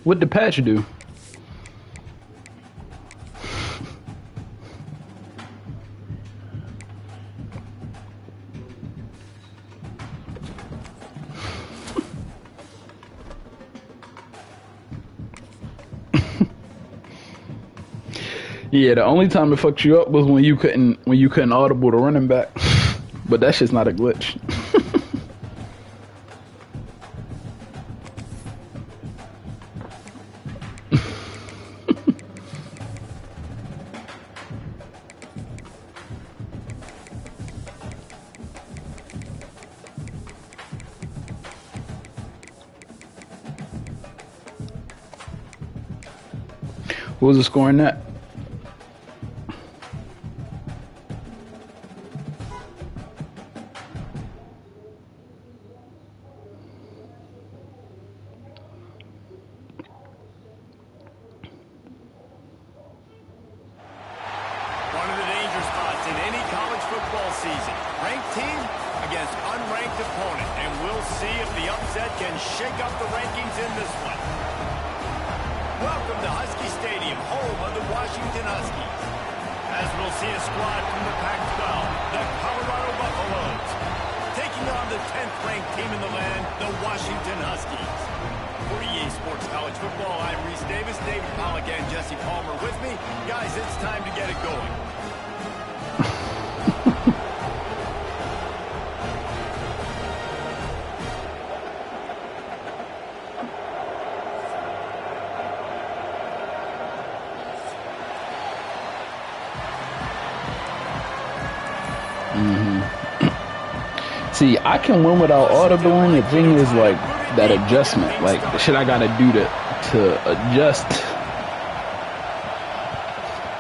What did Patch do? Yeah, the only time it fucked you up was when you couldn't audible the running back. But that shit's not a glitch. What was the score in that? See, I can win without audibling. The thing is, like, that adjustment. Like, the shit I gotta do to adjust.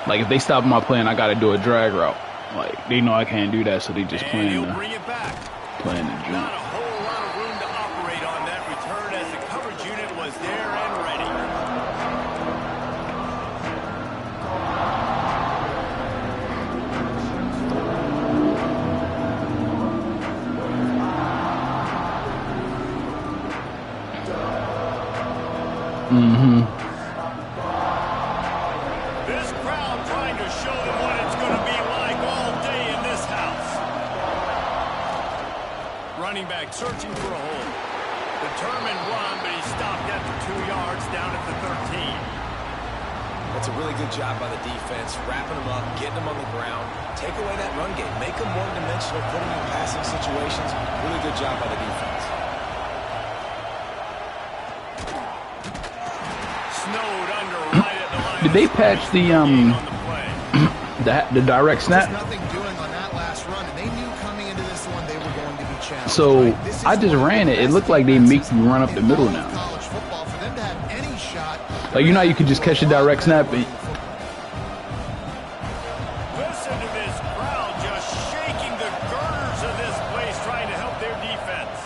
Like, if they stop my play and I gotta do a drag route, like, they know I can't do that, so they just playing the jump. This crowd trying to show them what it's going to be like all day in this house. Running back searching for a hole. Determined run, but he stopped after 2 yards down at the 13. That's a really good job by the defense, wrapping them up, getting them on the ground. Take away that run game. Make them one-dimensional, put them in passing situations. Really good job by the defense. Did they patch the the direct snap? So I just ran it. It looked like they make you run up the middle now. Like, you know how you could just catch a direct snap. Listen to this crowd just shaking the girders of this place, trying to help their defense.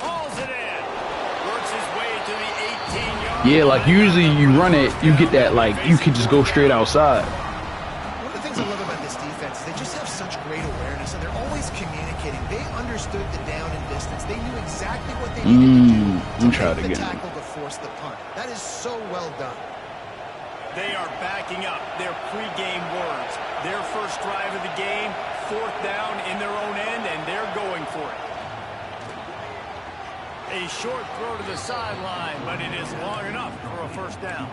Hauls it in. Works his way to the 18-yard. Yeah, like usually you run it, you get that, like, you could just go straight outside. One of the things I love about this defense is they just have such great awareness, and they're always communicating. They understood the down and distance. They knew exactly what they needed to do to make the tackle to force the punt. That is so well done. They are backing up their pregame words. Their first drive of the game, 4th down in their own end, and they're going for it. A short throw to the sideline, but it is long enough for a first down.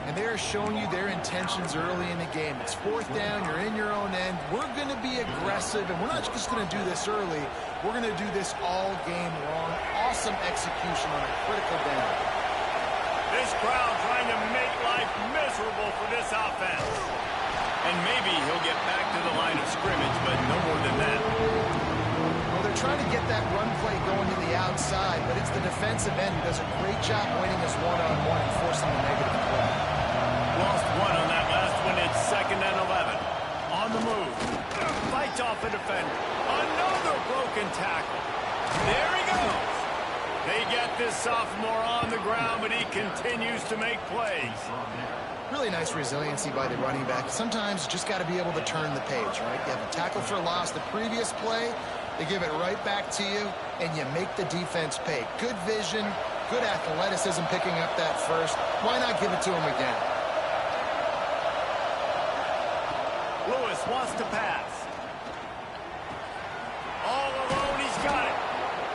And they're showing you their intentions early in the game. It's 4th down, you're in your own end. We're going to be aggressive, and we're not just going to do this early. We're going to do this all game long. Awesome execution on a critical down. This crowd trying to make life miserable for this offense. And maybe he'll get back to the line of scrimmage, but no more than that. Well, they're trying to get that run play going to the outside, but it's the defensive end who does a great job winning his one-on-one and forcing the negative play. Lost one on that last one. It's 2nd and 11. On the move. Fights off a defender. Another broken tackle. There he goes. They get this sophomore on the ground, but he continues to make plays. Really nice resiliency by the running back. Sometimes you just got to be able to turn the page, right? You have a tackle for loss the previous play. They give it right back to you, and you make the defense pay. Good vision, good athleticism picking up that first. Why not give it to him again? Lewis wants to pass. All alone, he's got it.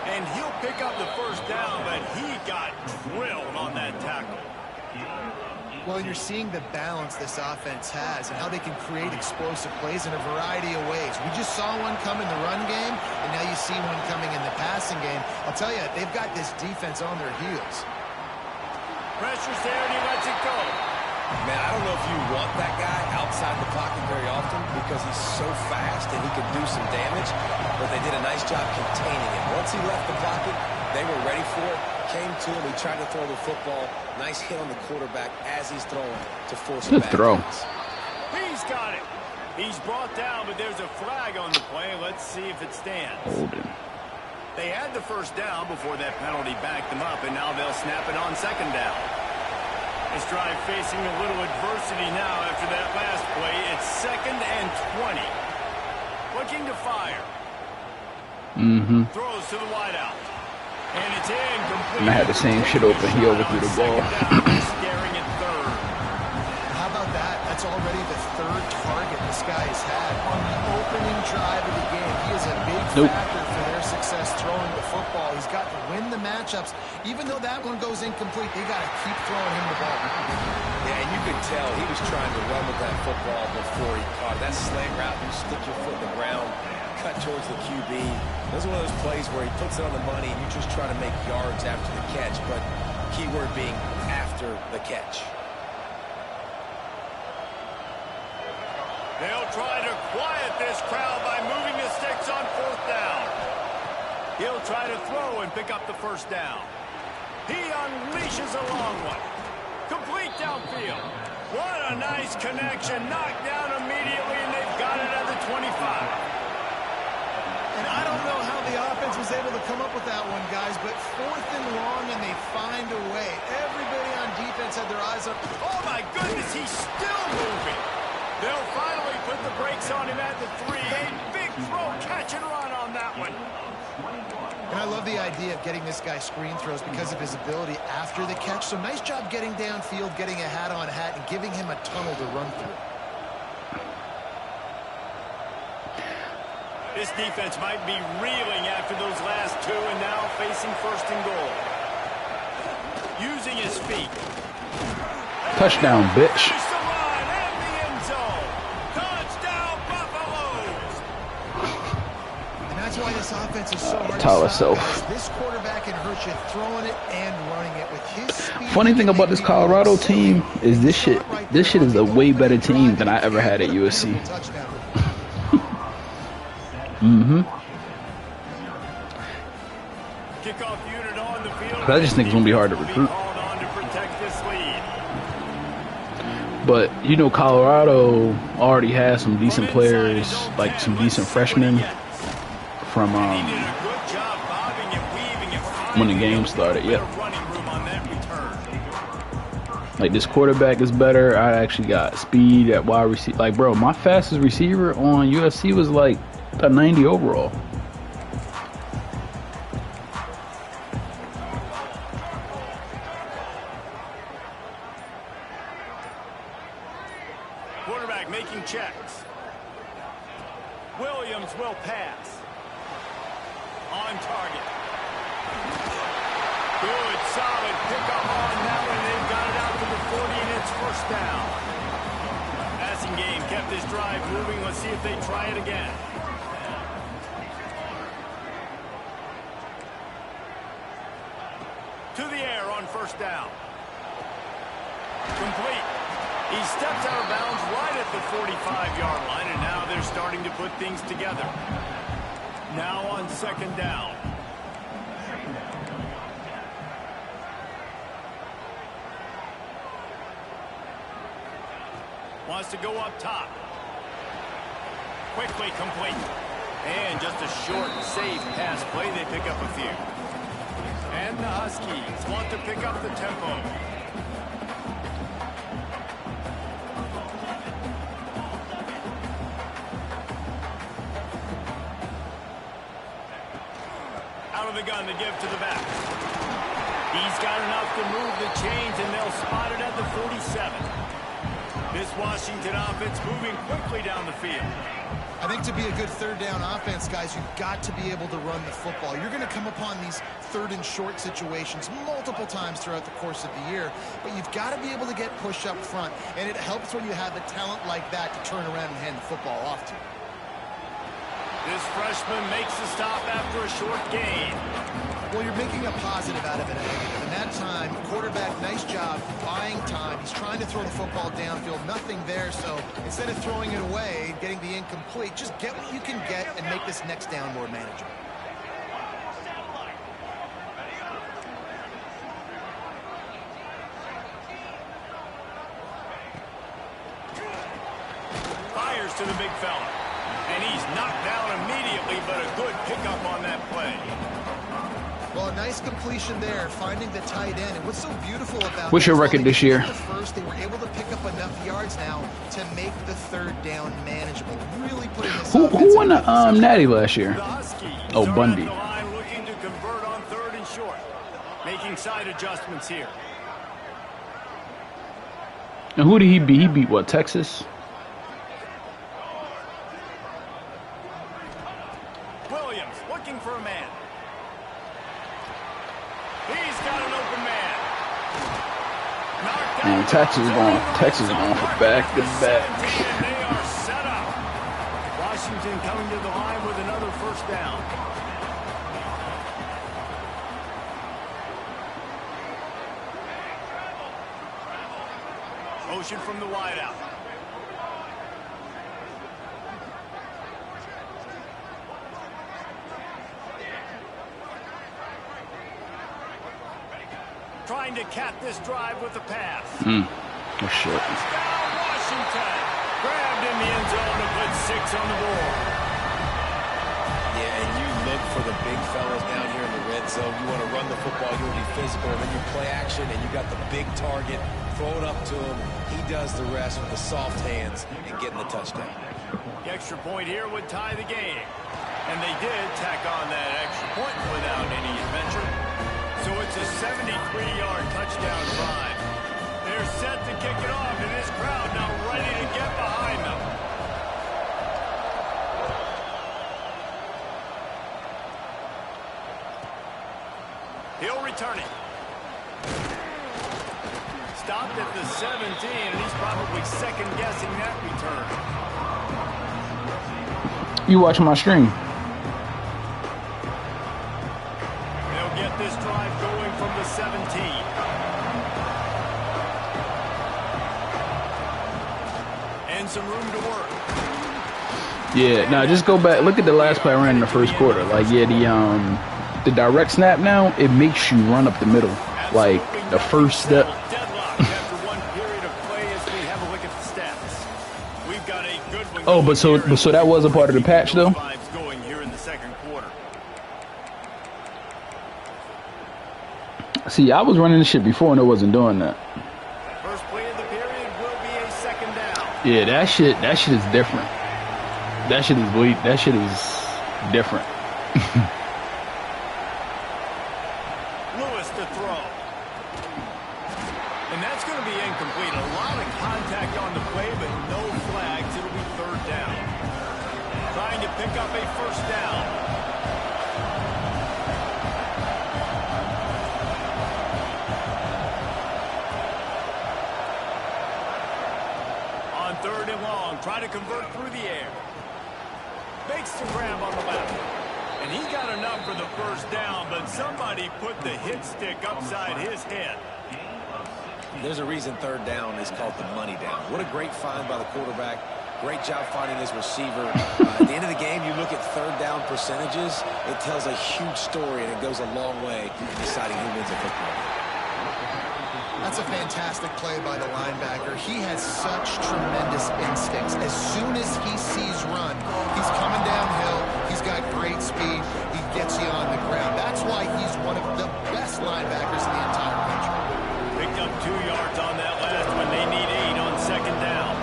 And he'll pick up the first down, but he got drilled on that tackle. Well, you're seeing the balance this offense has and how they can create explosive plays in a variety of ways. We just saw one come in the run game, and now you see one coming in the passing game. I'll tell you, they've got this defense on their heels. Pressure's there, and he lets it go. Man, I don't know if you want that guy outside the pocket very often because he's so fast and he could do some damage, but they did a nice job containing him. Once he left the pocket, they were ready for it, came to him, he tried to throw the football. Nice hit on the quarterback as he's throwing to force a Good back throw. pass. He's got it. He's brought down, but there's a flag on the play. Let's see if it stands. Holding. They had the first down before that penalty backed them up, and now they'll snap it on second down. This drive facing a little adversity now after that last play. It's 2nd and 20. Looking to fire. Throws to the wideout. And it's incomplete. And I had the same shit open. He overthrew the ball. Staring at third. How about that? That's already the third target this guy has had on the opening drive of the game. He is a big factor for their success throwing the football. He's got to win the matchups. Even though that one goes incomplete, they got to keep throwing him the ball. Yeah, you could tell he was trying to run with that football before he caught it. That slant route, you stick your foot in the ground, cut towards the QB. That's one of those plays where he puts it on the money and you just try to make yards after the catch, but keyword being after the catch. They'll try to quiet this crowd by moving the sticks on 4th down. He'll try to throw and pick up the first down. He unleashes a long one. Complete downfield. What a nice connection. Knocked down immediately, and they've got it at the 25. And I don't know how the offense was able to come up with that one, guys, but 4th and long, and they find a way. Everybody on defense had their eyes up. Oh, my goodness, he's still moving. They'll finally put the brakes on him at the 3. A big throw, catch and run on that one. And I love the idea of getting this guy screen throws because of his ability after the catch. So nice job getting downfield, getting a hat-on-hat, and giving him a tunnel to run through. This defense might be reeling after those last two and now facing 1st and goal. Using his feet. Touchdown, bitch. That's why this offense is so hard Tyler to stop. Self. This quarterback can hurt you throwing it and running it with his speed. Funny thing about this Colorado team is this shit is a way better team than I ever had at USC. Kickoff unit on the field. I just think it's gonna be hard to recruit. But you know, Colorado already has some decent players, like some decent freshmen from when the game started. Yep. Like this quarterback is better. I actually got speed at wide receiver. Like, bro, my fastest receiver on USC was like a 90 overall. Quarterback making checks. Williams will pass. On target. Good, solid pickup on that one. They've got it out to the 40, and it's 1st down. Passing game kept this drive moving. Let's see if they try it again. To the air on 1st down. Complete. He steps out of bounds right at the 45-yard line, and now they're starting to put things together. Now on 2nd down. Wants to go up top. Quickly complete. And just a short, safe pass play. They pick up a few. And the Huskies want to pick up the tempo. a gun to give to the back. He's got enough to move the chains, and they'll spot it at the 47. This Washington offense moving quickly down the field. I think to be a good third down offense, guys, you've got to be able to run the football. You're going to come upon these third and short situations multiple times throughout the course of the year, but you've got to be able to get push up front, and it helps when you have a talent like that to turn around and hand the football off to. This freshman makes the stop after a short gain. Well, you're making a positive out of a negative. And that time, quarterback, nice job buying time. He's trying to throw the football downfield. Nothing there, so instead of throwing it away, getting the incomplete, just get what you can get and make this next down more manageable. Fires to the big fella. And he's knocked down immediately, but a good pickup on that play. Well, a nice completion there, finding the tight end. And what's so beautiful about What's your record this year? First, they were able to pick up enough yards now to make the third down manageable. Really putting this Who won the Natty last year? The Huskies Oh, are Bundy. at the line looking to convert on third and short. Making side adjustments here. And who did he beat? He beat what, Texas? Williams looking for a man. He's got an open man. Knocked Man, out. Texas going for back to back. And they are set up. Washington coming to the line with another first down. Motion from the wideout. Trying to cap this drive with the pass. Oh, shit. Touchdown, Washington. Grabbed in the end zone to put 6 on the board. Yeah, and you look for the big fellas down here in the red zone. You want to run the football, you want to be physical, and then you play action, and you got the big target. Throw it up to him. He does the rest with the soft hands and getting the touchdown. The extra point here would tie the game. And they did tack on that extra point without any adventure. So it's a 73-yard touchdown drive. They're set to kick it off, and this crowd now ready to get behind them. He'll return it. Stopped at the 17, and he's probably second-guessing that return. You watching my stream? They'll get this drive going from the 17. And some room to work. Yeah, now just go back. Look at the last play I ran in the first quarter. Like, yeah, the direct snap now, it makes you run up the middle. Like, the first step. Deadlock after one period of play as we have a look at the stats. We've got a good one. Oh, but so that was a part of the patch, though? Going here in the second quarter. See, I was running this shit before and it wasn't doing that. First play of the period will be a second down. Yeah, that shit is different. That shit is different. Lewis to throw. And that's going to be incomplete. A lot of contact on the play, but no flags. It'll be third down. Trying to pick up a first down. On third and long, try to convert through the air. Makes the grab on the left. And he got enough for the first down, but somebody put the hit stick upside his head. There's a reason third down is called the money down. What a great find by the quarterback. Great job finding his receiver. At the end of the game, you look at third down percentages. It tells a huge story, and it goes a long way in deciding who wins a football game. That's a fantastic play by the linebacker. He has such tremendous instincts. As soon as he sees run, he's coming downhill. He's got great speed. He gets you on the ground. That's why he's one of the best linebackers in the entire country. Picked up 2 yards on that last one. They need 8 on second down.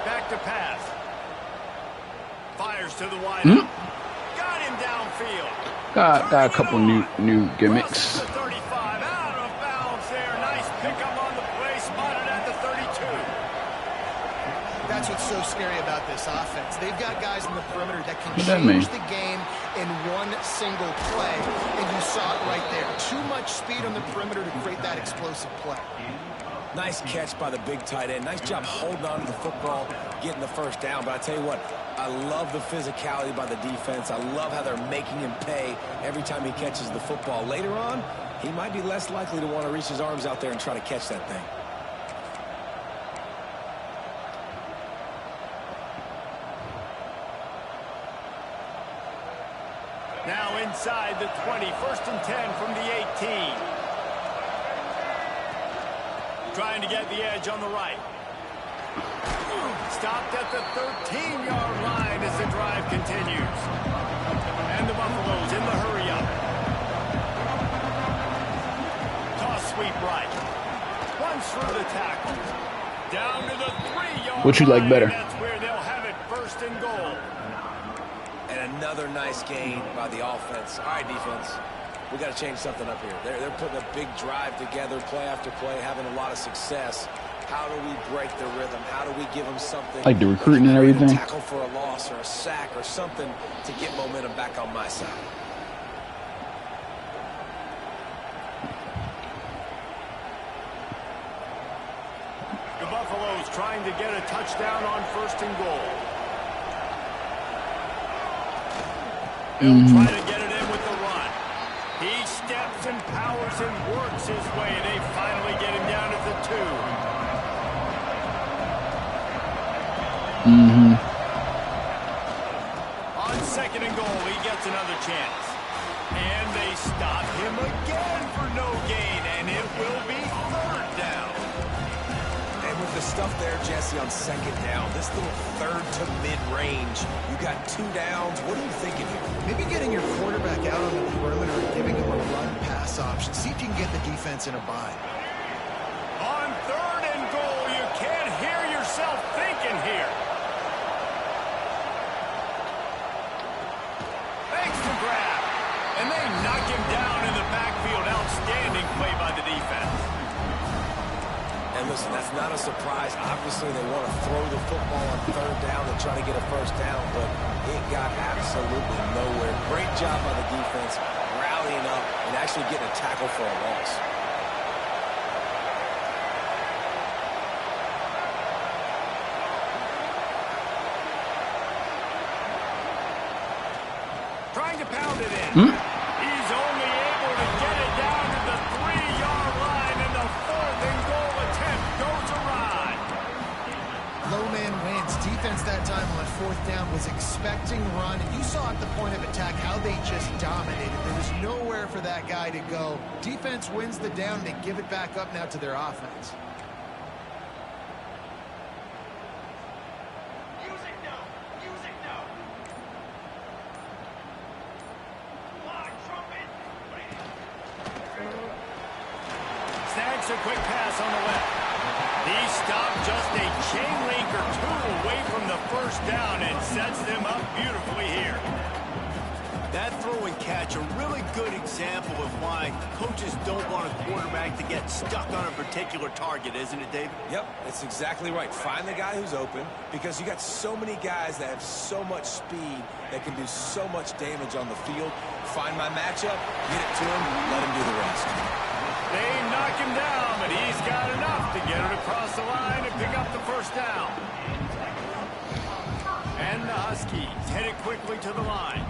Back to pass. line. Got him downfield. Got a couple new gimmicks. The 35 out of bounds there. Nice pickup on the play, spotted at the 32. That's what's so scary about this offense. They've got guys in the perimeter that can What that mean? change the game in one single play, and you saw it right there. Too much speed on the perimeter to create that explosive play. Nice catch by the big tight end. Nice job holding on to the football, getting the first down. But I tell you what, I love the physicality by the defense. I love how they're making him pay every time he catches the football. Later on, he might be less likely to want to reach his arms out there and try to catch that thing. Now inside the 20, 1st and 10 from the 18. Trying to get the edge on the right. Stopped at the 13-yard line as the drive continues. And the Buffaloes in the hurry-up. Toss sweep right. Runs through the tackle. Down to the 3-yard What you like line, better? That's where they'll have it, 1st and goal. And another nice gain by the offense. All right, defense. We got to change something up here. They're putting a big drive together, play after play, having a lot of success. How do we break the rhythm? How do we give them something? Like the recruiting and everything? Tackle for a loss or a sack or something to get momentum back on my side. The Buffaloes trying to get a touchdown on 1st and goal. They'll try to get it in with the run. He steps and powers and works his way. They finally get him down at the 2. On 2nd and goal, he gets another chance. And they stop him again for no gain, and it will be 3rd down. And with the stuff there, Jesse, on 2nd down, this little 3rd to mid-range, you got 2 downs. What are you thinking here? Maybe getting your quarterback out on the perimeter and giving him a run-pass option. See if you can get the defense in a bind. On 3rd and goal, you can't hear yourself thinking here. Thanks to grab. And they knock him down in the backfield. Outstanding play by the defense. And listen, that's not a surprise. Obviously, they want to throw the football on 3rd down and try to get a 1st down, but it got absolutely nowhere. Great job by the defense, rallying up and actually getting a tackle for a loss. Trying to pound it in. He's only able to get it down to the 3-yard line, and the 4th and goal attempt goes awry. Low man wins. Defense that time on 4th down was expecting run. And you saw at the point of attack how they just dominated. There was nowhere for that guy to go. Defense wins the down. They give it back up now to their offense. Snags a quick pass on the left. He stopped just a chain link or 2 away from the 1st down and sets them up beautifully here. That throw and catch, a really good example of why coaches don't want a quarterback to get stuck on a particular target, isn't it, David? Yep, that's exactly right. Find the guy who's open because you got so many guys that have so much speed that can do so much damage on the field. Find my matchup, get it to him, let him do the rest. They knock him down, but he's got enough to get it across the line and pick up the 1st down. And the Huskies headed quickly to the line.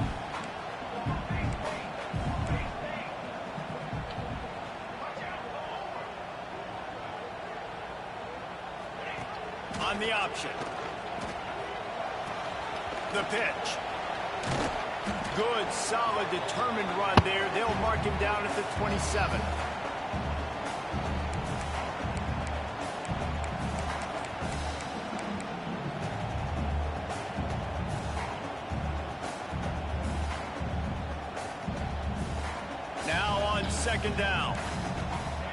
On the option. The pitch. Good, solid, determined run there. They'll mark him down at the 27. Now on 2nd down.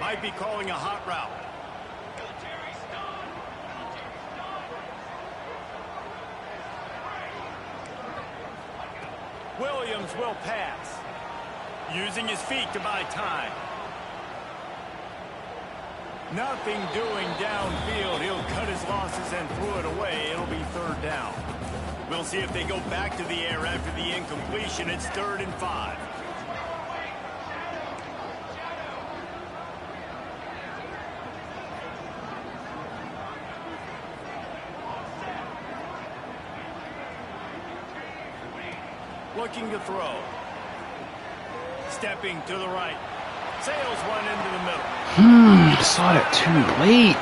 Might be calling a hot route. Williams will pass. Using his feet to buy time. Nothing doing downfield. He'll cut his losses and throw it away. It'll be 3rd down. We'll see if they go back to the air after the incompletion. It's 3rd and 5. Looking to throw. Stepping to the right. Sails one into the middle. Saw that too late. A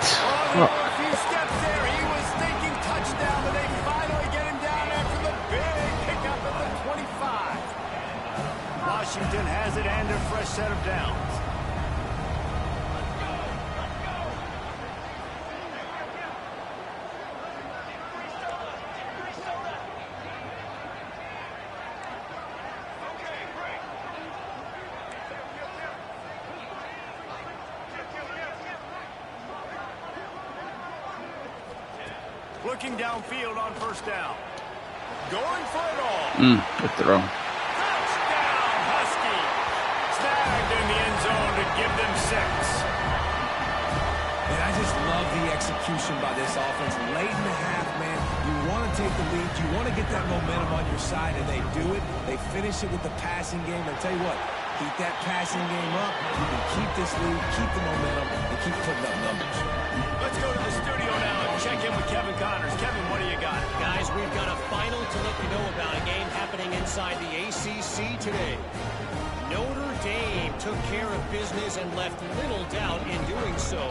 few steps there. He was thinking touchdown, but they finally get him down after the big pickup at the 25. Washington has it and a fresh set of downs. Looking downfield on 1st down. Going for it all. Good throw. Touchdown, Husky. Snagged in the end zone to give them 6. And I just love the execution by this offense. Late in the half, man, you want to take the lead. You want to get that momentum on your side, and they do it. They finish it with the passing game. I'll tell you what, keep that passing game up. You can keep this lead, keep the momentum, and keep putting up numbers. Let's go to the studio now and check in with Kevin Connors. Kevin, what do you got? Guys, we've got a final to let you know about, a game happening inside the ACC today. Notre Dame took care of business and left little doubt in doing so.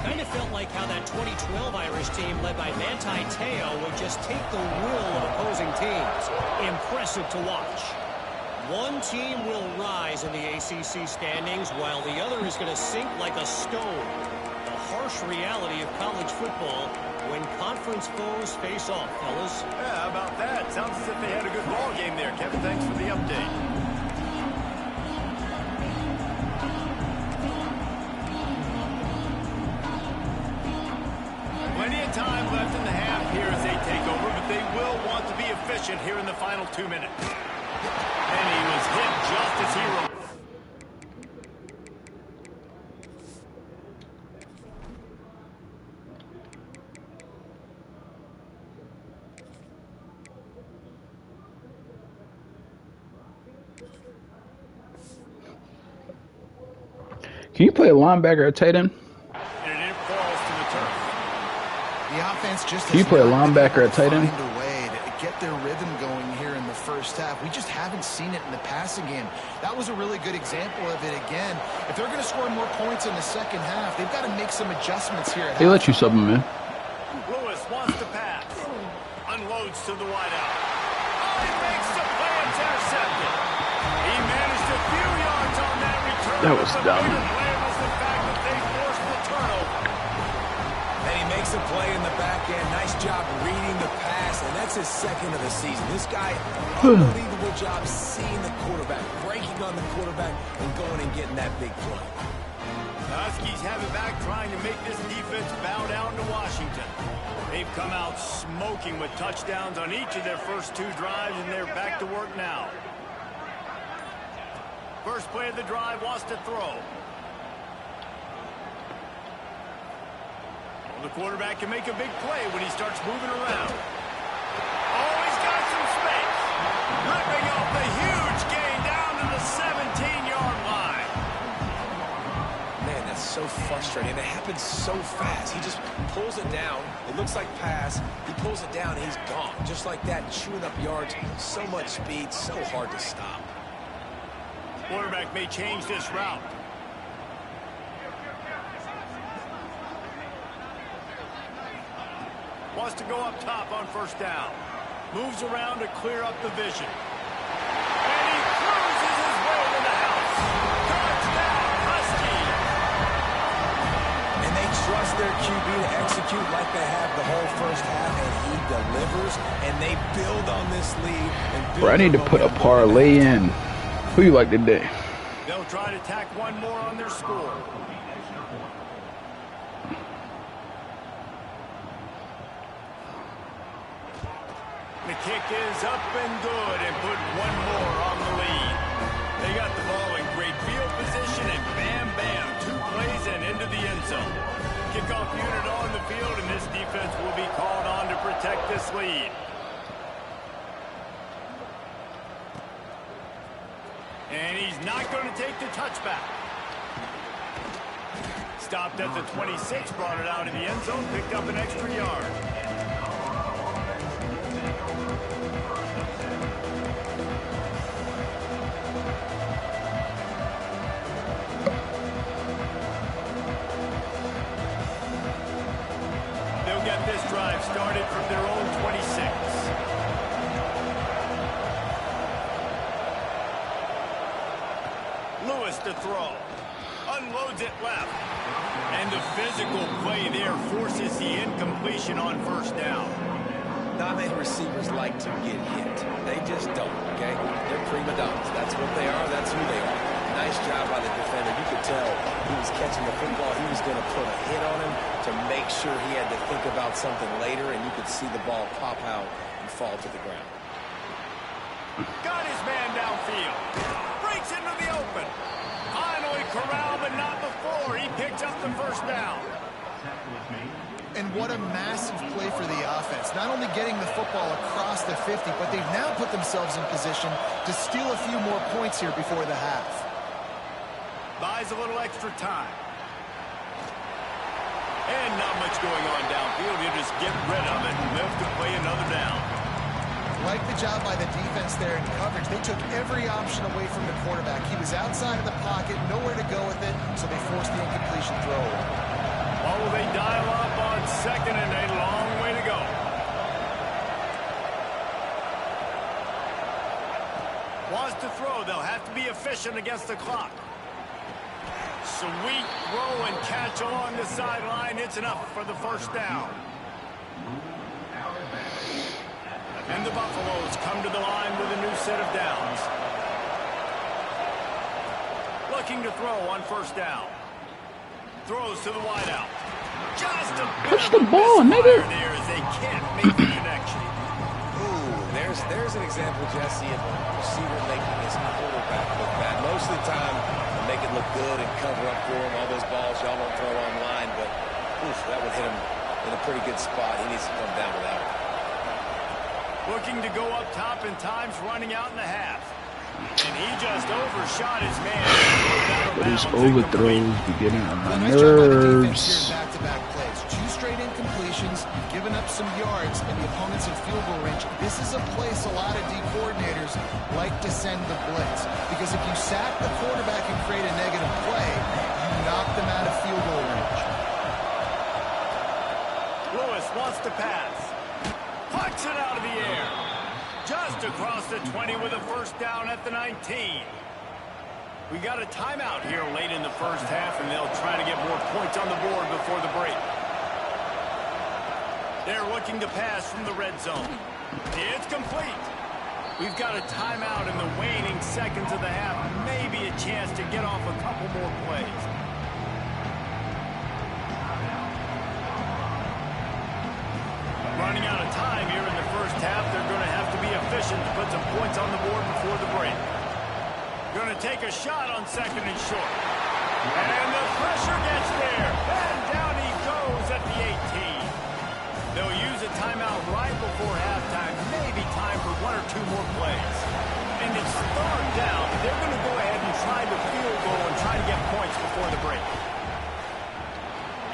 Kind of felt like how that 2012 Irish team led by Manti Te'o would just take the will of opposing teams. Impressive to watch. One team will rise in the ACC standings while the other is going to sink like a stone. The harsh reality of college football when conference foes face off, fellas. Yeah, how about that? Sounds as if they had a good ball game there. Kevin, thanks for the update. Plenty of time left in the half here as they take over, but they will want to be efficient here in the final 2 minutes. And he was hit just as he wrote. Can you play a linebacker at tight end? And it falls to the turf. The offense just Can you play a linebacker at tight end? find a way to get their rhythm going here in the 1st half. We just haven't seen it in the passing game. That was a really good example of it again. If they're going to score more points in the 2nd half, they've got to make some adjustments here. They let you sub him in. Lewis wants to pass. Unloads to the wideout. Oh, he makes the play. It's intercepted. He managed a few yards on that return. That was but the dumb. bigger play was the fact that they forced the turnover. And he makes a play in the back end. Nice job reading the pass, and that's his 2nd of the season. This guy, unbelievable job seeing the quarterback, breaking on the quarterback, and going and getting that big play. The Huskies have it back, trying to make this defense bow down to Washington. They've come out smoking with touchdowns on each of their first 2 drives, and they're back to work now. First play of the drive, wants to throw. The quarterback can make a big play when he starts moving around. Oh, he's got some space. Ripping off the huge gain down to the 17-yard line. Man, that's so frustrating. It happens so fast. He just pulls it down. It looks like pass. He pulls it down, and he's gone. Just like that, chewing up yards. So much speed, so hard to stop. Quarterback may change this route. Wants to go up top on 1st down. Moves around to clear up the vision. And he cruises his way to the house. Touchdown, Husky! And they trust their QB to execute like they have the whole 1st half, and he delivers, and they build on this lead. And Bro, I need to put a parlay in. Who you like today? They'll try to tack one more on their score. The kick is up and good, and put one more this lead. And he's not going to take the touchback. Stopped at the 26, brought it out of the end zone, picked up an extra yard. They'll get this drive started from their own 26. Lewis to throw. Unloads it left. And the physical play there forces the incompletion on first down. Not many receivers like to get hit. They just don't, okay? They're prima donnas. That's what they are. That's who they are. Nice job by the defender. You could tell he was catching the football. He was going to put a hit on him to make sure he had to think about something later, and you could see the ball pop out and fall to the ground. Got his man downfield. Breaks into the open. Finally corralled, but not before. He picked up the first down. And what a massive play for the offense. Not only getting the football across the 50, but they've now put themselves in position to steal a few more points here before the half. Buys a little extra time. And not much going on downfield. You just get rid of it and live to play another down. Like the job by the defense there in coverage. They took every option away from the quarterback. He was outside of the pocket, nowhere to go with it, so they forced the incompletion throw. What will they dial up on second and a long way to go? Wants to throw. They'll have to be efficient against the clock. Sweet throw and catch along the sideline. It's enough for the first down. And the Buffaloes come to the line with a new set of downs. Looking to throw on first down. Throws to the wideout. Just a bit push the ball, nigga. There as they can't make the connection. Ooh, there's an example, Jesse, of a receiver making his quarterback look bad. Most of the time, they make it look good and cover up for him. All those balls y'all don't throw online, but oof, that would hit him in a pretty good spot. He needs to come down with that one. Looking to go up top, and time's running out in the half. And he just overshot his man. But his overthrows be getting on my Nice job by the defense nerves. here in back-to-back plays. 2 straight incompletions, giving up some yards, and the opponent's in field goal range. This is a place a lot of D coordinators like to send the blitz. Because if you sack the quarterback and create a negative play, you knock them out of field goal range. Lewis wants to pass. Pucks it out of the air. Just across the 20 with a first down at the 19. We got a timeout here late in the first half, and they'll try to get more points on the board before the break. They're looking to pass from the red zone. It's complete. We've got a timeout in the waning seconds of the half. Maybe a chance to get off a couple more plays. Running out of time here in the first half. They're going to have to be efficient to put some points on the board before the break. Going to take a shot on second and short. And the pressure gets there. And down he goes at the 18. They'll use a timeout right before halftime. Maybe time for 1 or 2 more plays. And it's third down. They're going to go ahead and try the field goal and try to get points before the break.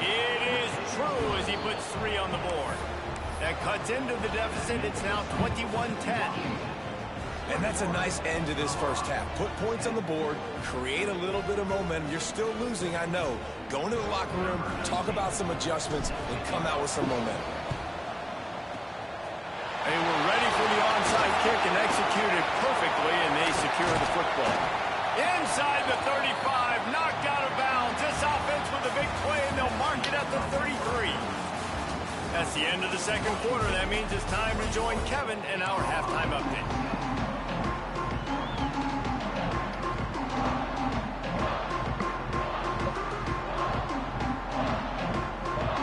It is true as he puts 3 on the board. That cuts into the deficit. It's now 21-10. And that's a nice end to this first half. Put points on the board, create a little bit of momentum. You're still losing, I know. Go into the locker room, talk about some adjustments, and come out with some momentum. They were ready for the onside kick and executed perfectly, and they secure the football. Inside the 35, knocked out of bounds. This offense with a big play, and they'll mark it at the 33. That's the end of the second quarter. That means it's time to join Kevin in our halftime update.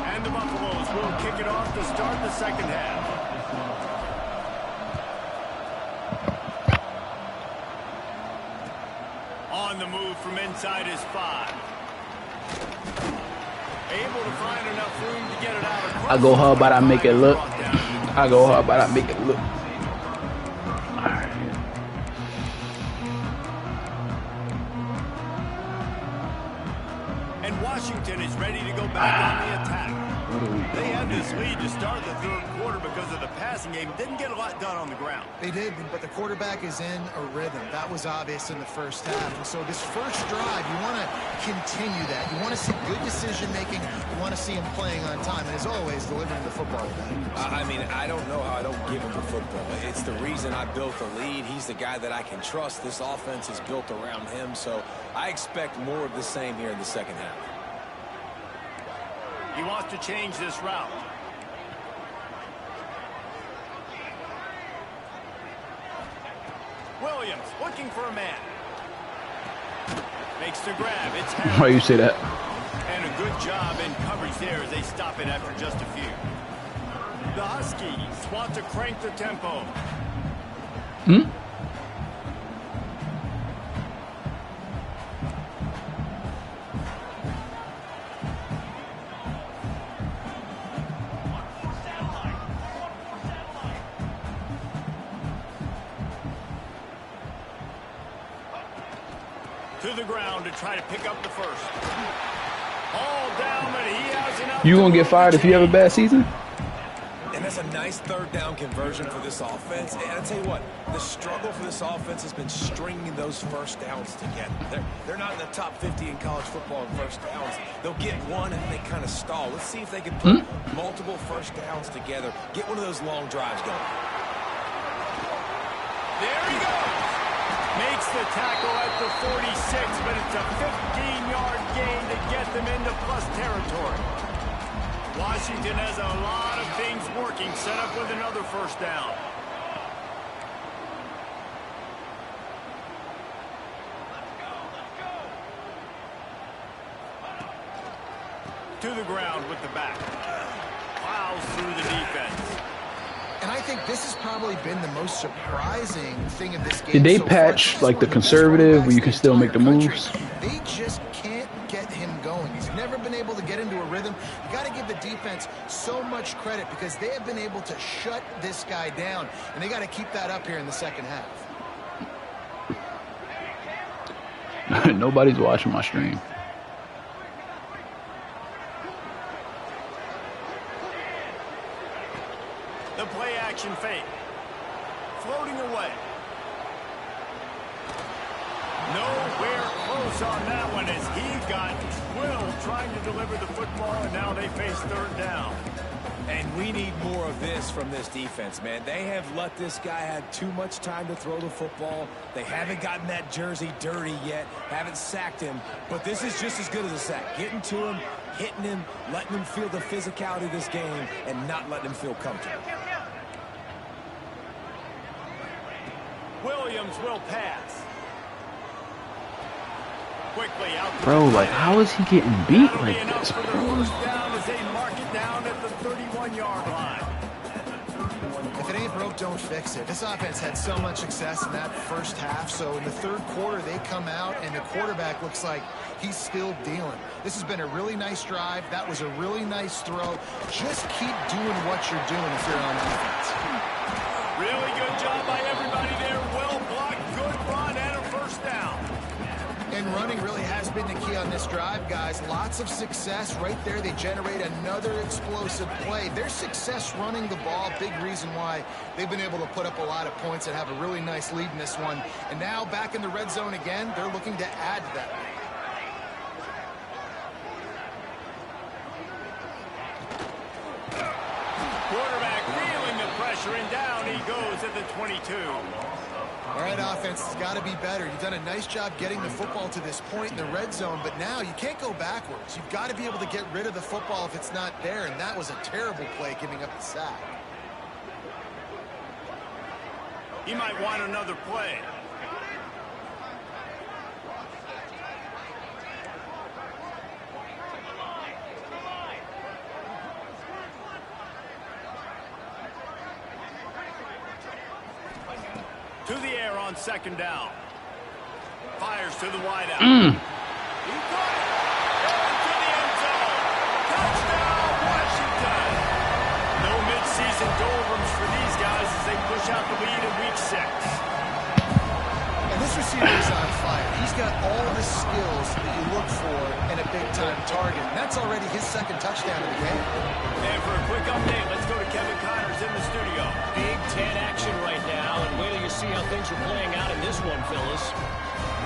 And the Buffaloes will kick it off to start the second half. On the move from inside is 5. Able to find enough room to get it out. I go hard, but I make it look. I go, how about I make it look? And Washington is ready to go back on the attack. They had this lead to start the third quarter because of the passing game. Didn't get a lot done on the ground. They did, but the quarterback is in a rhythm. That was obvious in the first half. And so this first drive, you want to continue that. You want to see good decision-making. You want to see him playing on time. And as always, delivering the football. I mean, I don't know how I don't give him the football. It's the reason I built the lead. He's the guy that I can trust. This offense is built around him. So I expect more of the same here in the second half. He wants to change this route. Williams looking for a man. Makes the grab. It's Harris. Why you say that? And a good job in coverage there as they stop it after just a few. The Huskies want to crank the tempo. To the ground to try to pick up the first. All down, but he has enough. You gonna get fired if you have a bad season? And that's a nice third down conversion for this offense. And I'll tell you what, the struggle for this offense has been stringing those first downs together. They're not in the top 50 in college football in first downs. They'll get one and they kind of stall. Let's see if they can put multiple first downs together. Get one of those long drives going. There he goes. Makes the tackle at the 46, but it's a 15-yard gain to get them into plus territory. Washington has a lot of things working, set up with another first down. To the ground with the back. Plows through the defense. And I think this has probably been the most surprising thing of this game. Did they patch like the conservative where you can still make the moves? They just can't get him going. He's never been able to get into a rhythm. You got to give the defense so much credit because they have been able to shut this guy down, and they got to keep that up here in the second half. Nobody's watching my stream. The play action fake. Floating away. Nowhere close on that one as he got Will trying to deliver the football, and now they face third down. And we need more of this from this defense, man. They have let this guy have too much time to throw the football. They haven't gotten that jersey dirty yet, haven't sacked him. But this is just as good as a sack. Getting to him, hitting him, letting him feel the physicality of this game, and not letting him feel comfortable. Williams will pass. Quickly out. Bro, like, how is he getting beat That'll be like enough this, for the bro? first down as they mark it down at the 31-yard line. If it ain't broke, don't fix it. This offense had so much success in that first half, so in the third quarter, they come out, and the quarterback looks like he's still dealing. This has been a really nice drive. That was a really nice throw. Just keep doing what you're doing if you're on defense. Really good job by everybody there. Well blocked, good run, and a first down. And running really has been the key on this drive, guys. Lots of success right there. They generate another explosive play. Their success running the ball, big reason why they've been able to put up a lot of points and have a really nice lead in this one. And now back in the red zone again, they're looking to add to that lead. Quarterback feeling the pressure, and down he goes at the 22. All right, offense has got to be better. You've done a nice job getting the football to this point in the red zone, but now you can't go backwards. You've got to be able to get rid of the football if it's not there, and that was a terrible play giving up the sack. He might want another play. To the air on second down. Fires to the wideout. He got it. Into the end zone. Touchdown, Washington. No midseason doldrums they push out the lead in week 6. And this receiver is on fire. He's got all the skills that you look for in a big-time target. And that's already his second touchdown of the game. And for a quick update, let's go to Kevin Connors in the studio. Big Ten action right now, and wait till you see how things are playing out in this one, Phyllis.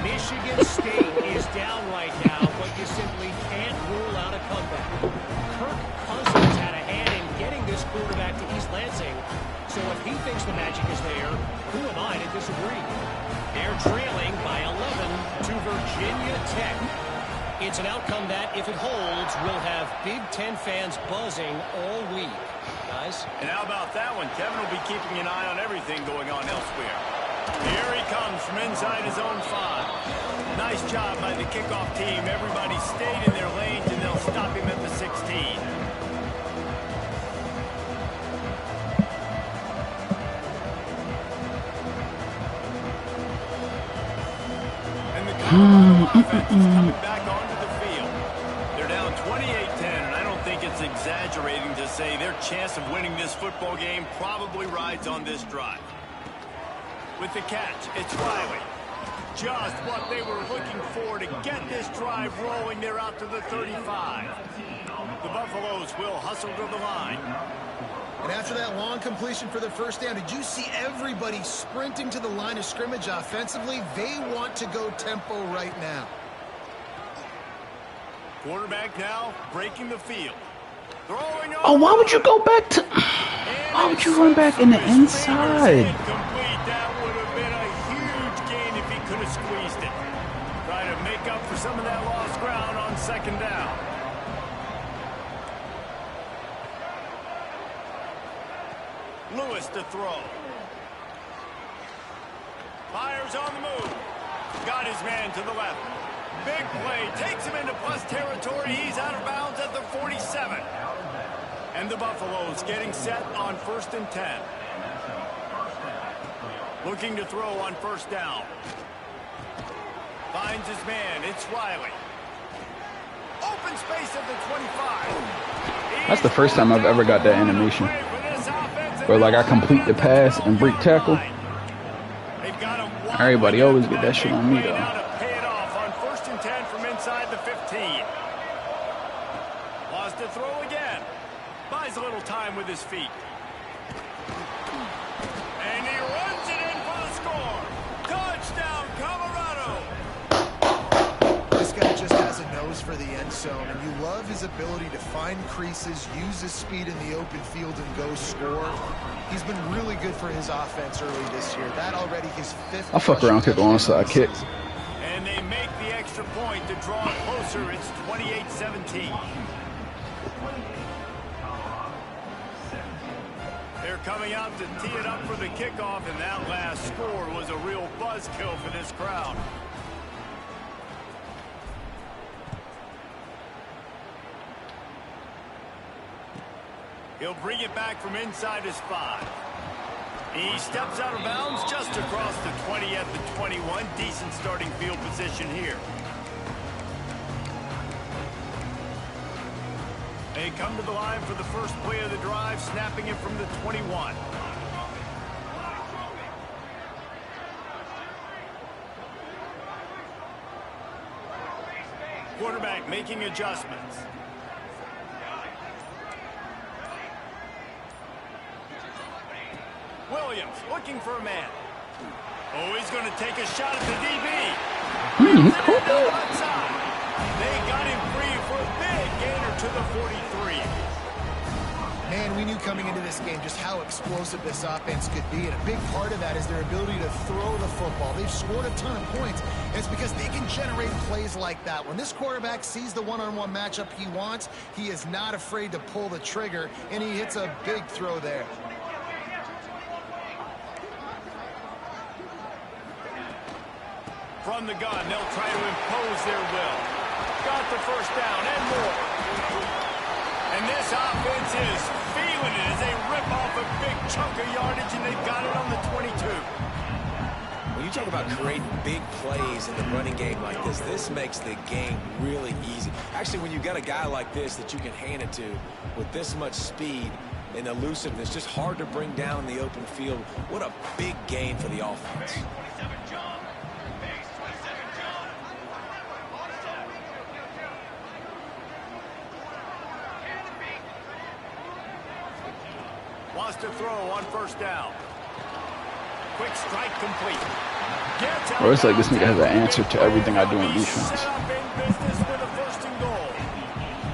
Michigan State is down right now, but you simply can't rule out a comeback. Kirk Cousins had a hand in getting this quarterback to East Lansing, so if he thinks the magic is there, who am I to disagree? They're trailing by 11 to Virginia Tech. It's an outcome that, if it holds, will have Big Ten fans buzzing all week. Guys? And how about that one? Kevin will be keeping an eye on everything going on elsewhere. Here he comes from inside his own 5. Nice job by the kickoff team. Everybody stayed in their lanes, and they'll stop him at the 16. And the offense is coming back onto the field. They're down 28-10, and I don't think it's exaggerating to say their chance of winning this football game probably rides on this drive. With the catch, it's Riley. Just what they were looking for to get this drive rolling. They're out to the 35. The Buffaloes will hustle to the line. And after that long completion for the first down, did you see everybody sprinting to the line of scrimmage offensively? They want to go tempo right now. Quarterback now breaking the field. Throwing Oh, why would you go back to... Why would you run back in the inside? That would have been a huge gain if he could have squeezed it. Try to make up for some of that lost ground on second down. Lewis to throw. Fires on the move. Got his man to the left. Big play. Takes him into plus territory. He's out of bounds at the 47. And the Buffaloes getting set on 1st and 10. Looking to throw on first down. Finds his man. It's Riley. Open space at the 25. That's the first time I've ever got that animation. Where, like, I complete the pass and break tackle. Everybody always get that shit on me, though. Pay it off on 1st and 10 from inside the 15. Lost to throw again. Buys a little time with his feet. And he runs it in for the score. Touchdown, Colorado. This guy just has a nose for the end zone, and you love his ability to find creases, use his speed in the open field, and go score. He's been really good for his offense early this year. That already his 5th. I'll fuck around, kick onside kick. And they make the extra point to draw it closer. It's 28-17. They're coming out to tee it up for the kickoff, and that last score was a real buzzkill for this crowd. He'll bring it back from inside his 5. He steps out of bounds just across the 20 at the 21. Decent starting field position here. They come to the line for the first play of the drive, snapping it from the 21. Quarterback making adjustments. Williams looking for a man. Oh, he's going to take a shot at the DB. They got him free for a big gainer to the 43. Man, we knew coming into this game just how explosive this offense could be, and a big part of that is their ability to throw the football. They've scored a ton of points, and it's because they can generate plays like that. When this quarterback sees the one-on-one matchup he wants, he is not afraid to pull the trigger, and he hits a big throw there. From the gun, they'll try to impose their will. Got the first down and more. And this offense is feeling it as they rip off a big chunk of yardage, and they've got it on the 22. When you talk about creating big plays in the running game like this makes the game really easy. Actually, when you've got a guy like this that you can hand it to with this much speed, and elusiveness. Just hard to bring down in the open field. What a big gain for the offense. Wants to throw on first down. Quick strike complete. Or it's like this nigga has an answer to everything I do in defense.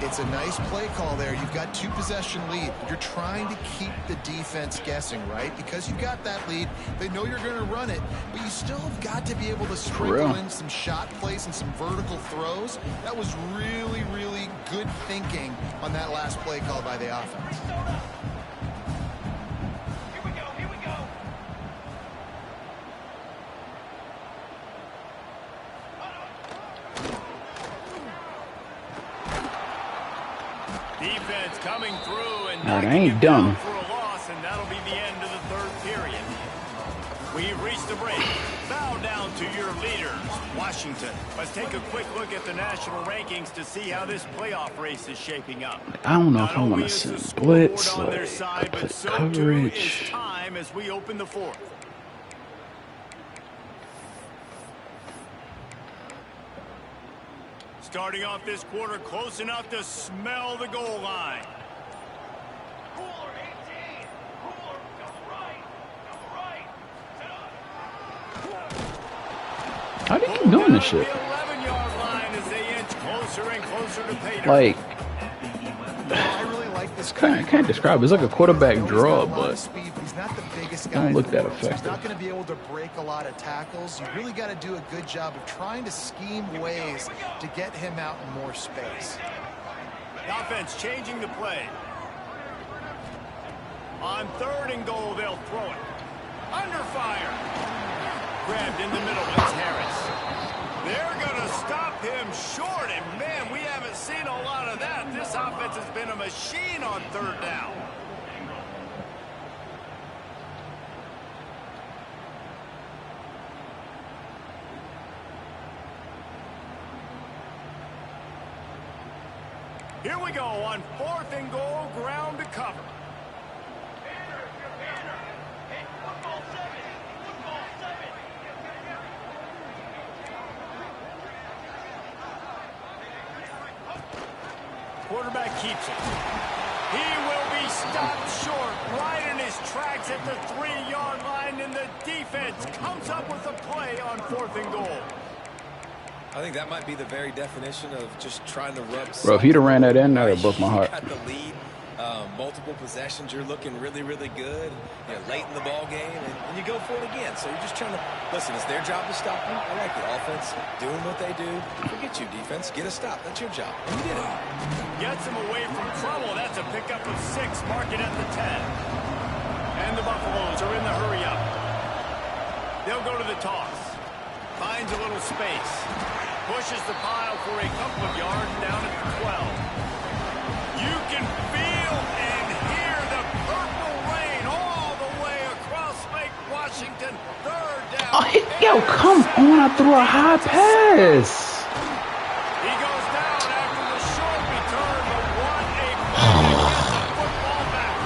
It's a nice play call there. You've got 2-possession lead. You're trying to keep the defense guessing, right? Because you've got that lead. They know you're going to run it, but you still have got to be able to sprinkle in some shot plays and some vertical throws. That was really, really good thinking on that last play call by the offense. Defense coming through and nah, they ain't dumb. For a loss, and that'll be the end of the third period. We've reached the break. Bow down to your leaders, Washington. Let's take a quick look at the national rankings to see how this playoff race is shaping up. I don't know if I want to send blitz, on their like side, but so coverage. too is time as we open the fourth. Starting off this quarter close enough to smell the goal line. How do you keep doing this shit? Like, I really like this I can't describe it. It's like a quarterback draw, but he's not the biggest don't look that He's effective. not going to be able to break a lot of tackles. You really got to do a good job of trying to scheme ways to get him out in more space. The offense changing the play. On 3rd and goal, they'll throw it. Under fire. Grabbed in the middle. It's Harris. They're going to stop him short, and man, we haven't seen a lot of that. This offense has been a machine on 3rd down. Here we go on 4th and goal, ground to cover. Quarterback keeps it. He will be stopped short right in his tracks at the 3-yard line, and the defense comes up with a play on 4th and goal. I think that might be the very definition of just trying to rub. Bro, if he'd have ran that in, that would have broke my heart. You got the lead, multiple possessions. You're looking really, really good. You're late in the ball game, and you go for it again. So you're just trying to listen. It's their job to stop you. I like the offense doing what they do. Forget you, defense. Get a stop. That's your job. And you did it. Gets him away from trouble. That's a pickup of 6. Mark it at the 10. And the Buffaloes are in the hurry up. They'll go to the toss. Finds a little space. Pushes the pile for a couple of yards down at the 12. You can feel and hear the purple rain all the way across Lake Washington. 3rd down. Oh, yo, come on. I threw a high pass. He goes down after the short return, but what a play to get the football back.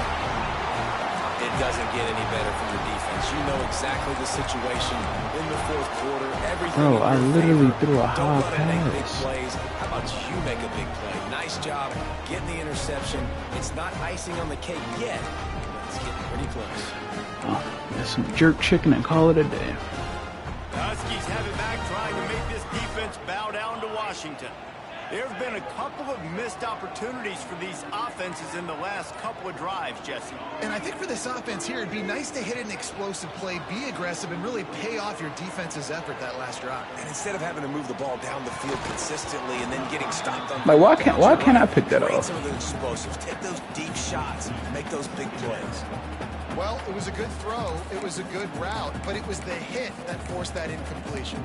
It doesn't get any better from the defense. You know exactly the situation in the 4th quarter. Everything. Bro, I literally threw a high Don't let them make big pass. plays. How about you make a big play? Nice job getting the interception. It's not icing on the cake yet, but it's getting pretty close. Oh, get some jerk chicken and call it a day. The Huskies have it back, trying to make this defense bow down to Washington. There have been a couple of missed opportunities for these offenses in the last couple of drives, Jesse. And I think for this offense here, it'd be nice to hit an explosive play, be aggressive, and really pay off your defense's effort that last drive. And instead of having to move the ball down the field consistently and then getting stopped on Like, why can't I pick that create off? some of the explosives, take those deep shots, make those big plays. Well, it was a good throw, it was a good route, but it was the hit that forced that incompletion.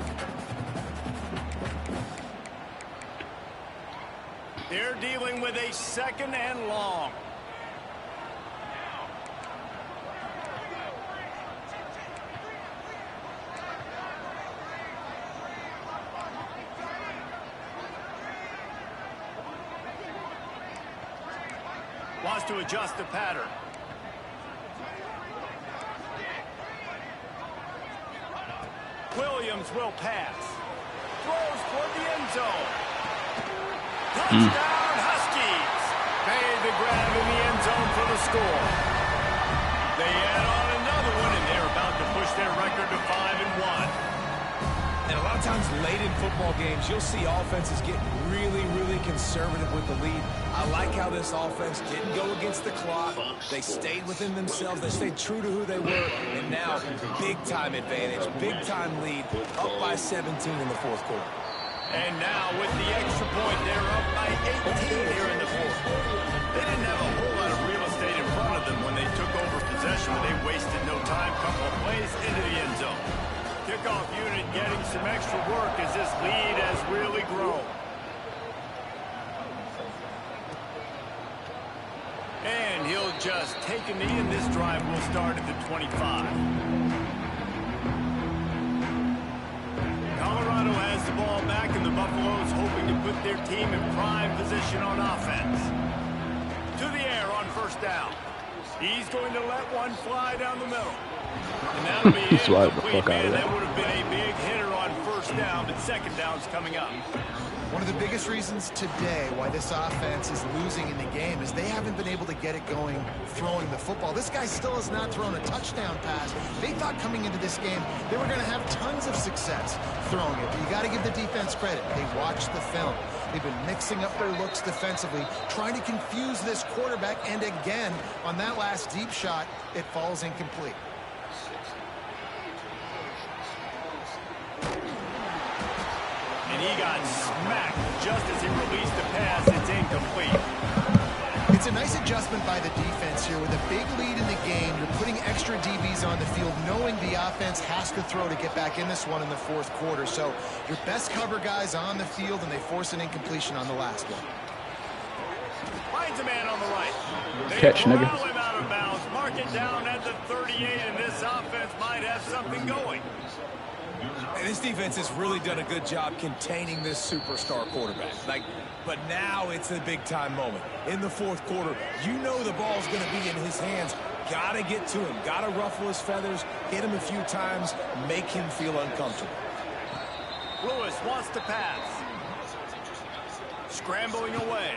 They're dealing with a 2nd and long. Wants to adjust the pattern. Williams will pass. Throws toward the end zone. Touchdown, Huskies. Made the grab in the end zone for the score. They add on another one, and they're about to push their record to 5-1. And a lot of times late in football games, you'll see offenses get really, really conservative with the lead. I like how this offense didn't go against the clock. They stayed within themselves. They stayed true to who they were. And now, big-time advantage, big-time lead, up by 17 in the fourth quarter. And now, with the extra point, they're up by 18 here in the fourth quarter. They didn't have a whole lot of real estate in front of them when they took over possession, but they wasted no time. Couple of plays into the end zone. Kickoff unit getting some extra work as this lead has really grown. And he'll just take a knee, and this drive will start at the 25. Colorado has the ball back, and the Buffaloes hoping to put their team in prime position on offense. To the air on first down. He's going to let one fly down the middle. And that'll be incomplete, man. That would have been a big hitter on first down, but second down's coming up. One of the biggest reasons today why this offense is losing in the game is they haven't been able to get it going throwing the football. This guy still has not thrown a touchdown pass. They thought coming into this game they were going to have tons of success throwing it. But you got to give the defense credit. They watched the film. They've been mixing up their looks defensively, trying to confuse this quarterback. And again, on that last deep shot, it falls incomplete. And he got smacked just as he released the pass. It's incomplete. It's a nice adjustment by the defense here. With a big lead in the game, you're putting extra DBs on the field, knowing the offense has to throw to get back in this one in the fourth quarter. So your best cover guys on the field, and they force an incompletion on the last one. Finds a man on the right. They Catch, nigga. corral him out of bounds. Mark it down at the 38, and this offense might have something going. And this defense has really done a good job containing this superstar quarterback. But now it's a big-time moment. In the fourth quarter, you know the ball's going to be in his hands. Got to get to him. Got to ruffle his feathers, hit him a few times, make him feel uncomfortable. Lewis wants to pass. Scrambling away.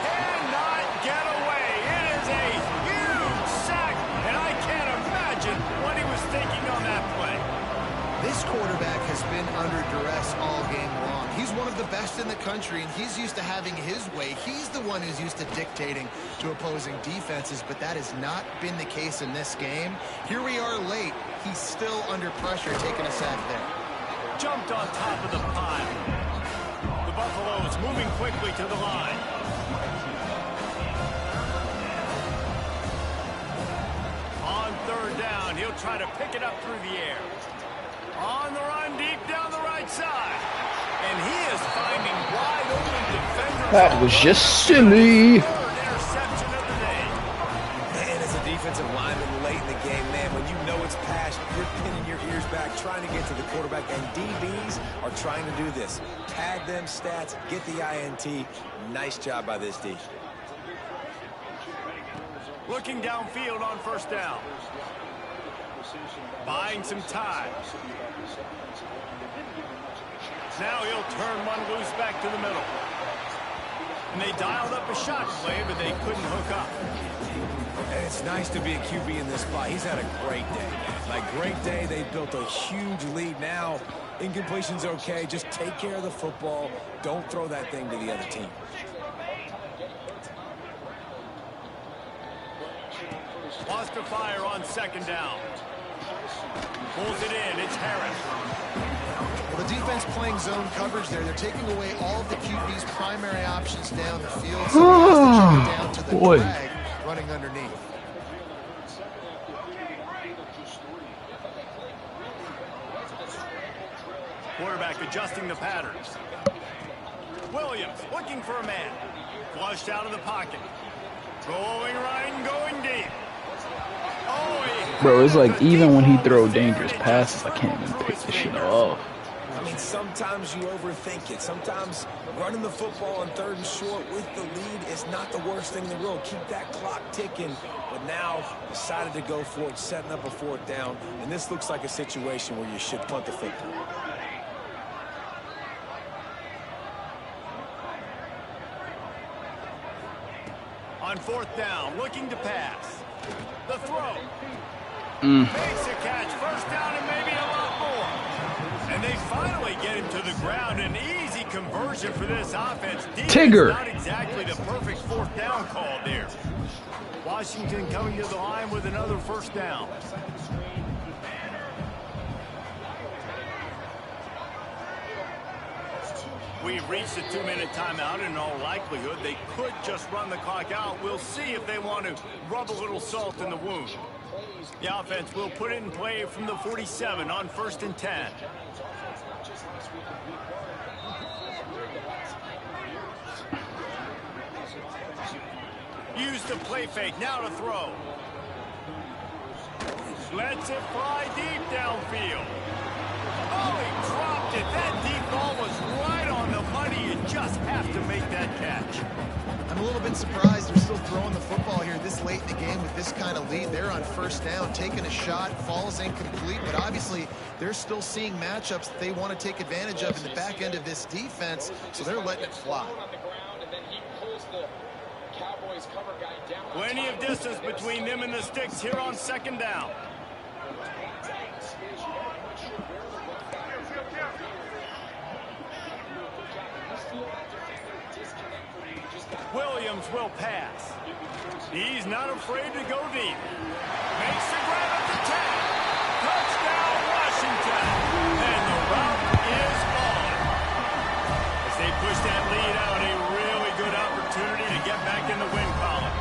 Cannot get away. It is a huge sack, and I can't imagine what he was thinking on that play. This quarterback has been under duress all game long. He's one of the best in the country, and he's used to having his way. He's the one who's used to dictating to opposing defenses, but that has not been the case in this game. Here we are late. He's still under pressure, taking a sack there. Jumped on top of the pile. The Buffaloes moving quickly to the line. On third down, he'll try to pick it up through the air. On the run, deep down the right side. And he is finding wide open defenders. That was just silly. Third interception of the day. Man, as a defensive lineman late in the game, man, when you know it's passed, you're pinning your ears back, trying to get to the quarterback, and DBs are trying to do this. Pad them stats, get the INT. Nice job by this D. Looking downfield on first down. Buying some time. Now he'll turn one loose back to the middle. And they dialed up a shot play, but they couldn't hook up. And it's nice to be a QB in this spot. He's had a great day. Great day. They built a huge lead. Now, incompletion's okay. Just take care of the football. Don't throw that thing to the other team. Wants to fire on second down. Pulls it in. It's Harris. Well, the defense playing zone coverage there. They're taking away all of the QB's primary options down the field. So he has to check it down to the drag running underneath. Quarterback adjusting the patterns. Williams looking for a man. Flushed out of the pocket. Going right and going deep. Oh, Bro, it's like even when he throw dangerous passes, I can't even pick this shit off. I mean, sometimes you overthink it. Sometimes running the football on 3rd and short with the lead is not the worst thing in the world. Keep that clock ticking. But now decided to go for it, setting up a 4th down. And this looks like a situation where you should punt the football. On 4th down, looking to pass. The throw. Makes a catch. 1st down and maybe a lot more. And they finally get him to the ground. An easy conversion for this offense. Tigger. Not exactly the perfect 4th down call there. Washington coming to the line with another 1st down. We've reached the 2-minute timeout, and in all likelihood, they could just run the clock out. We'll see if they want to rub a little salt in the wound. The offense will put it in play from the 47 on 1st and 10. Use the play fake, now to throw. Lets it fly deep downfield. Oh, he dropped it. That deep ball was right on the money. You just have to make that catch. I'm a little bit surprised they're still throwing the football here this late in the game with this kind of lead. They're on 1st down, taking a shot, falls incomplete, but obviously they're still seeing matchups that they want to take advantage of in the back end of this defense, so they're letting it fly. Plenty of distance between them and the sticks here on 2nd down. Williams will pass. He's not afraid to go deep. Makes the grab at the 10. Touchdown, Washington. And the route is on. As they push that lead out, a really good opportunity to get back in the win column.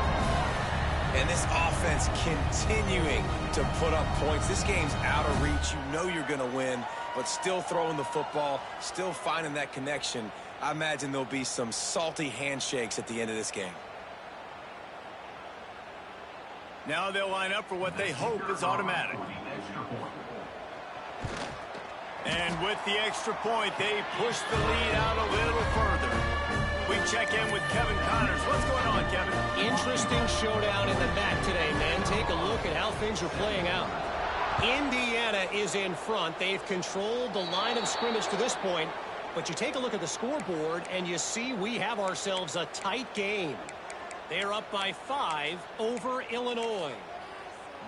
And this offense continuing to put up points. This game's out of reach. You know you're going to win, but still throwing the football, still finding that connection. I imagine there'll be some salty handshakes at the end of this game. Now they'll line up for what they hope is automatic. And with the extra point, they push the lead out a little further. We check in with Kevin Connors. What's going on, Kevin? Interesting showdown in the MAC today, man. Take a look at how things are playing out. Indiana is in front. They've controlled the line of scrimmage to this point. But you take a look at the scoreboard, and you see we have ourselves a tight game. They're up by 5 over Illinois.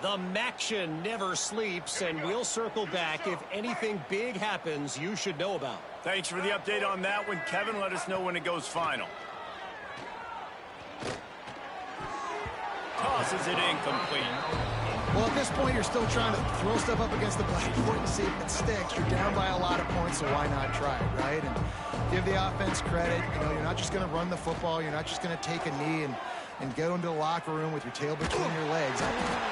The MACtion never sleeps, and we'll circle back if anything big happens you should know about. Thanks for the update on that one, Kevin. Let us know when it goes final. Tosses it incomplete. Well, at this point, you're still trying to throw stuff up against the blackboard and see if it sticks. You're down by a lot of points, so why not try it, right? And give the offense credit. You know, you're not just going to run the football. You're not just going to take a knee and go into the locker room with your tail between your legs.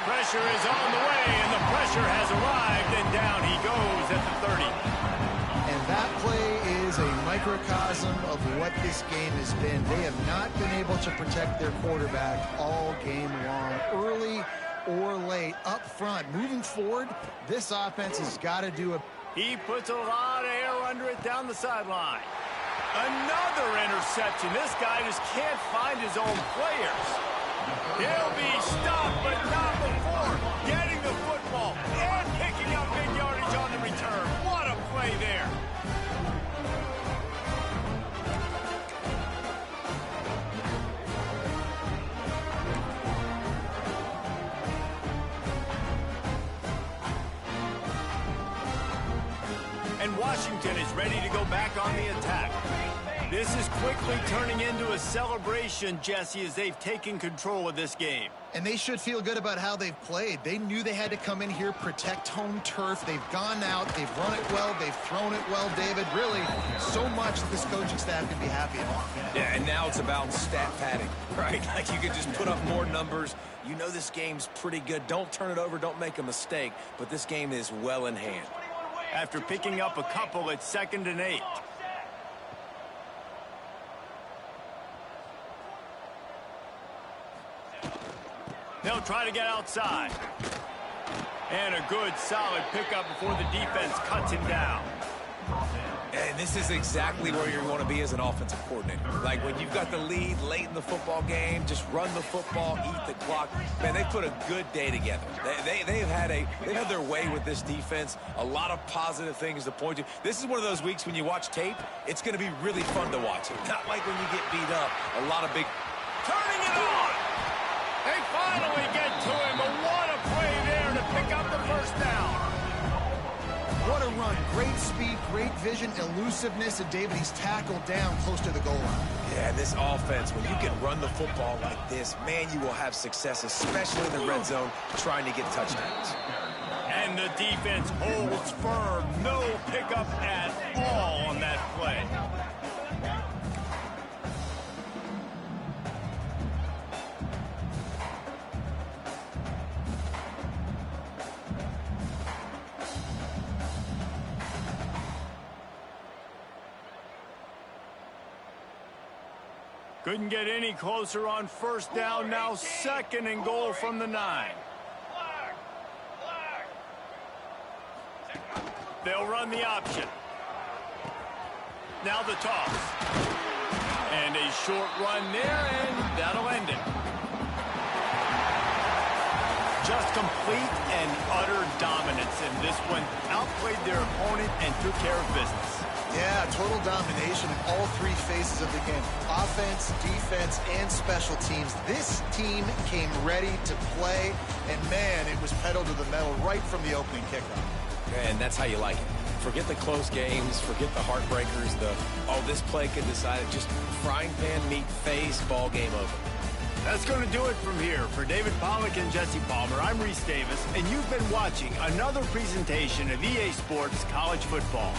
Pressure is on the way, and the pressure has arrived, and down he goes at the 30. And that play is a microcosm of what this game has been. They have not been able to protect their quarterback all game long. Early or late, up front, moving forward, this offense has got to do a... He puts a lot of air under it down the sideline. Another interception. This guy just can't find his own players. He'll be stopped, but not before getting the football and picking up big yardage on the return. What a play there. And Washington is ready to go back on the attack. This is quickly turning into a celebration, Jesse, as they've taken control of this game. And they should feel good about how they've played. They knew they had to come in here, protect home turf. They've gone out, they've run it well, they've thrown it well, David. Really, so much that this coaching staff can be happy about. Yeah, and now it's about stat padding, right? Like you could just put up more numbers. You know this game's pretty good. Don't turn it over, don't make a mistake. But this game is well in hand. After picking up a couple at 2nd and 8. They'll try to get outside. And a good, solid pickup before the defense cuts him down. this is exactly where you want to be as an offensive coordinator. Like when you've got the lead late in the football game, just run the football, eat the clock. Man, they put a good day together. They've had their way with this defense. A lot of positive things to point to. This is one of those weeks when you watch tape, it's going to be really fun to watch it. Not like when you get beat up. A lot of big... Turning it on! They finally get to him, but what a play there to pick up the first down. What a run. Great speed, great vision, elusiveness, and David, he's tackled down close to the goal line. Yeah, this offense, when you can run the football like this, man, you will have success, especially in the red zone, trying to get touchdowns. And the defense holds firm. No pickup at all on that play. Couldn't get any closer on first down. Now 2nd and goal from the 9. They'll run the option. Now the toss. And a short run there, and that'll end it. Just complete and utter dominance in this one. Outplayed their opponent and took care of business. Yeah, total domination in all 3 phases of the game. Offense, defense, and special teams. This team came ready to play, and man, it was pedal to the metal right from the opening kickoff. And that's how you like it. Forget the close games, forget the heartbreakers, this play could decide it. Just frying pan meet face, ball game over. That's going to do it from here. For David Pollack and Jesse Palmer, I'm Reese Davis, and you've been watching another presentation of EA Sports College Football.